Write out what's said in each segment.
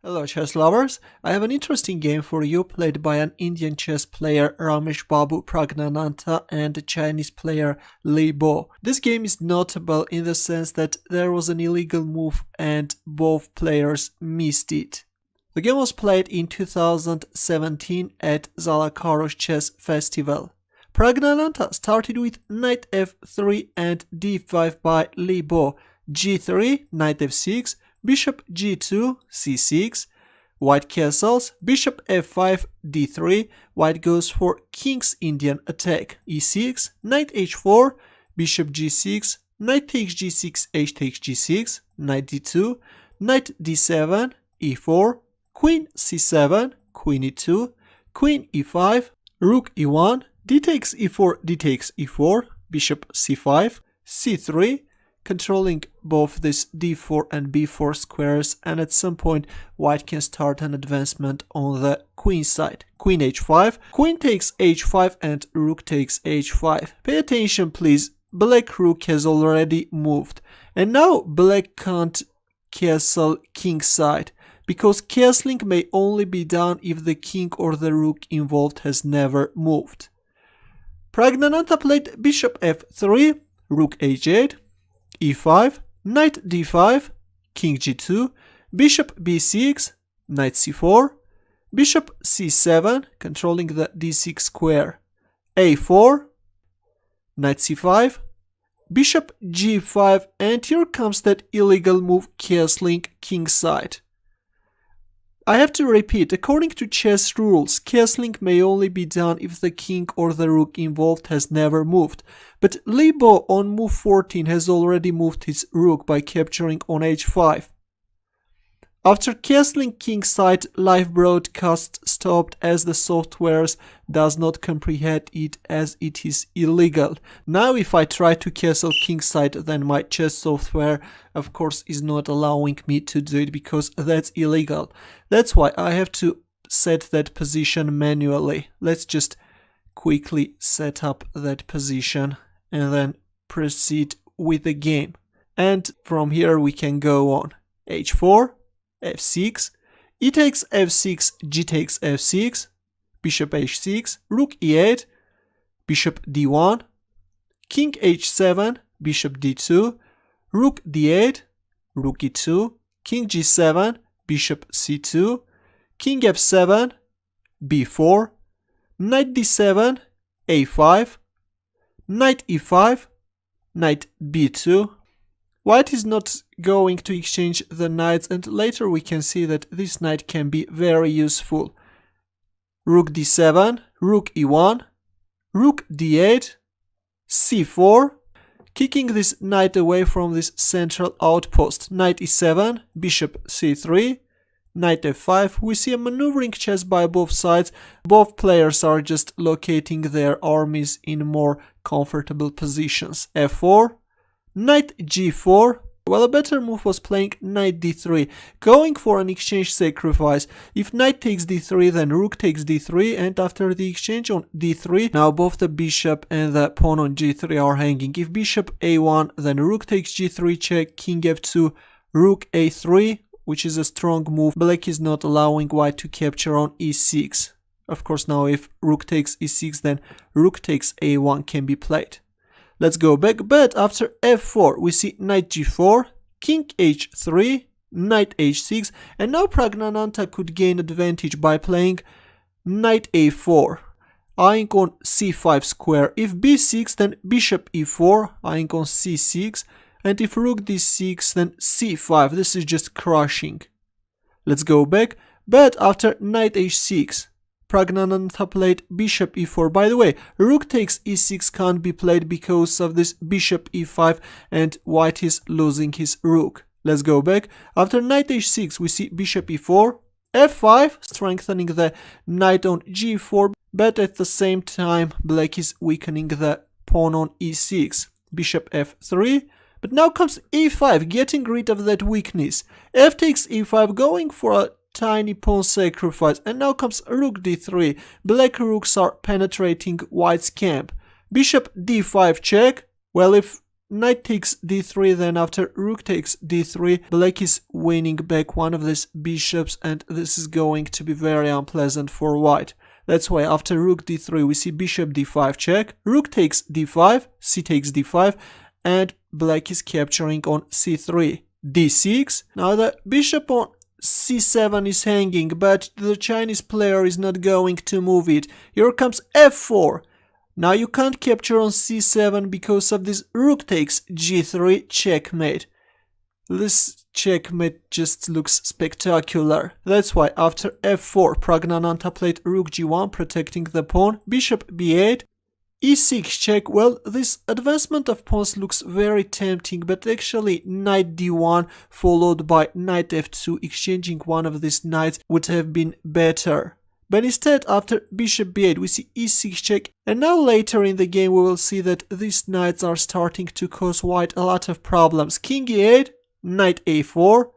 Hello chess lovers, I have an interesting game for you played by an Indian chess player Ramesh Babu Praggnanandhaa and a Chinese player Li Bo. This game is notable in the sense that there was an illegal move and both players missed it. The game was played in 2017 at Zalakaros Chess Festival. Praggnanandhaa started with knight f3 and d5 by Li Bo, g3, knight f6, bishop g2, c6, white castles, bishop f5, d3, white goes for king's Indian attack, e6, knight h4, bishop g6, knight takes g6, h takes g6, knight d2, knight d7, e4, queen c7, queen e2, queen e5, rook e1, d takes e4, d takes e4, bishop c5, c3, controlling both this d4 and b4 squares, and at some point white can start an advancement on the queen side. Queen h5, queen takes h5 and rook takes h5. Pay attention please, black rook has already moved, and now black can't castle king side, because castling may only be done if the king or the rook involved has never moved. Praggnanandhaa played bishop f3, rook h8, e5, knight d5, king g2, bishop b6, knight c4, bishop c7, controlling the d6 square, a4, knight c5, bishop g5, and here comes that illegal move castling king side. I have to repeat, according to chess rules, castling may only be done if the king or the rook involved has never moved, but Li Bo on move 14 has already moved his rook by capturing on h5. After castling king side, live broadcast stopped as the softwares does not comprehend it as it is illegal. Now if I try to castle king side, then my chess software of course is not allowing me to do it because that's illegal. That's why I have to set that position manually. Let's just quickly set up that position and then proceed with the game. And from here we can go on. h4, f6, e takes f6, g takes f6, bishop h6, rook e8, bishop d1, king h7, bishop d2, rook d8, rook e2, king g7, bishop c2, king f7, b4, knight d7, a5, knight e5, knight b2. White is not going to exchange the knights, and later we can see that this knight can be very useful. Rook d7, rook e1, rook d8, c4, kicking this knight away from this central outpost. Knight e7, bishop c3, knight f5. We see a maneuvering chess by both sides. Both players are just locating their armies in more comfortable positions. f4, knight g4. Well, a better move was playing knight d3, going for an exchange sacrifice. If knight takes d3, then rook takes d3, and after the exchange on d3, now both the bishop and the pawn on g3 are hanging. If bishop a1, then rook takes g3 check, king f2, rook a3, which is a strong move. Black is not allowing white to capture on e6. Of course, now if rook takes e6, then rook takes a1 can be played. Let's go back, but after f4 we see knight g4, king h3, knight h6, and now Praggnanandhaa could gain advantage by playing knight a4, eyeing on c5 square. If b6, then bishop e4, eyeing on c6, and if rook d6, then c5. This is just crushing. Let's go back, but after knight h6, Praggnanandhaa played bishop e4. By the way, rook takes e6 can't be played because of this bishop e5 and white is losing his rook. Let's go back. After knight h6 we see bishop e4, f5, strengthening the knight on g4, but at the same time black is weakening the pawn on e6. Bishop f3, but now comes e5, getting rid of that weakness. F takes e5, going for a tiny pawn sacrifice, and now comes rook d3. Black rooks are penetrating white's camp. Bishop d5 check. Well, if knight takes d3, then after rook takes d3, black is winning back one of these bishops, and this is going to be very unpleasant for white. That's why after rook d3 we see bishop d5 check, rook takes d5, c takes d5, and black is capturing on c3, d6. Now the bishop on c7 is hanging, but the Chinese player is not going to move it. Here comes f4. Now you can't capture on c7 because of this rook takes g3 checkmate. This checkmate just looks spectacular. That's why after f4, Praggnanandhaa played rook g1, protecting the pawn, bishop b8, e6 check. Well, this advancement of pawns looks very tempting, but actually knight d1 followed by knight f2, exchanging one of these knights would have been better. But instead, after bishop b8, we see e6 check, and now later in the game we will see that these knights are starting to cause white a lot of problems. King e8, knight a4,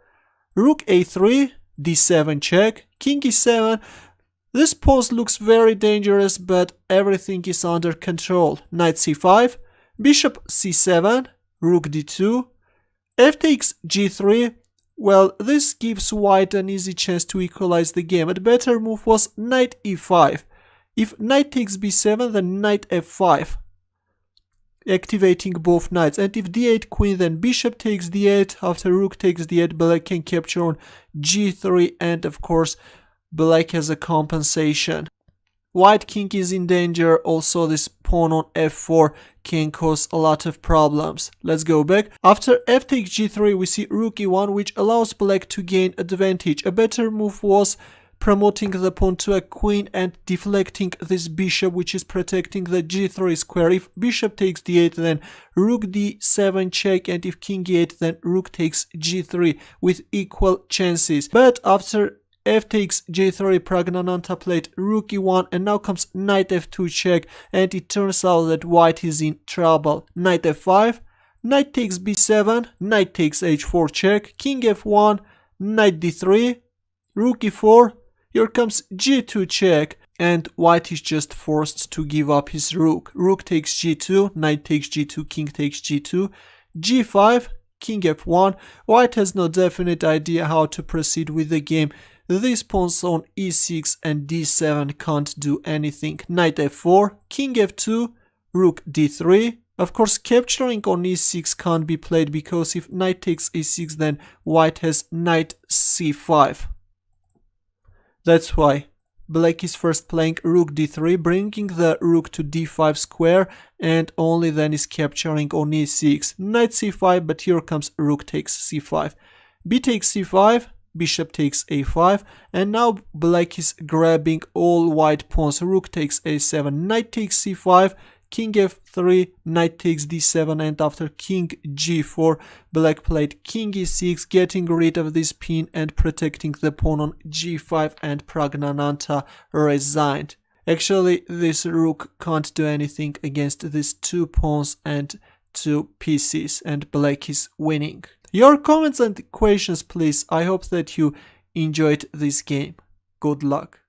rook a3, d7 check, king e7. This pose looks very dangerous, but everything is under control. Knight c5, bishop c7, rook d2, f takes g3. Well, this gives white an easy chance to equalize the game. A better move was knight e5. If knight takes b7, then knight f5, activating both knights. And if d8 queen, then bishop takes d8. After rook takes d8, black can capture on g3, and of course black has a compensation. White king is in danger. Also, this pawn on f4 can cause a lot of problems. Let's go back. After f takes g3, we see rook e1, which allows black to gain advantage. A better move was promoting the pawn to a queen and deflecting this bishop, which is protecting the g3 square. If bishop takes d8, then rook d7 check, and if king e8, then rook takes g3 with equal chances. But after f takes g3, Praggnanandhaa played rook e1, and now comes knight f2 check, and it turns out that white is in trouble. Knight f5, knight takes b7, knight takes h4 check, king f1, knight d3, rook e4, here comes g2 check, and white is just forced to give up his rook. Rook takes g2, knight takes g2, king takes g2, g5, king f1. White has no definite idea how to proceed with the game. These pawns on e6 and d7 can't do anything. Knight f4, king f2, rook d3. Of course, capturing on e6 can't be played, because if knight takes e6, then white has knight c5. That's why black is first playing rook d3, bringing the rook to d5 square, and only then is capturing on e6. Knight c5, but here comes rook takes c5. B takes c5, bishop takes a5, and now black is grabbing all white pawns. Rook takes a7, knight takes c5, king f3, knight takes d7, and after king g4, black played king e6, getting rid of this pin and protecting the pawn on g5, and Praggnanandhaa resigned. Actually, this rook can't do anything against these two pawns and two pieces, and black is winning. Your comments and questions, please. I hope that you enjoyed this game. Good luck.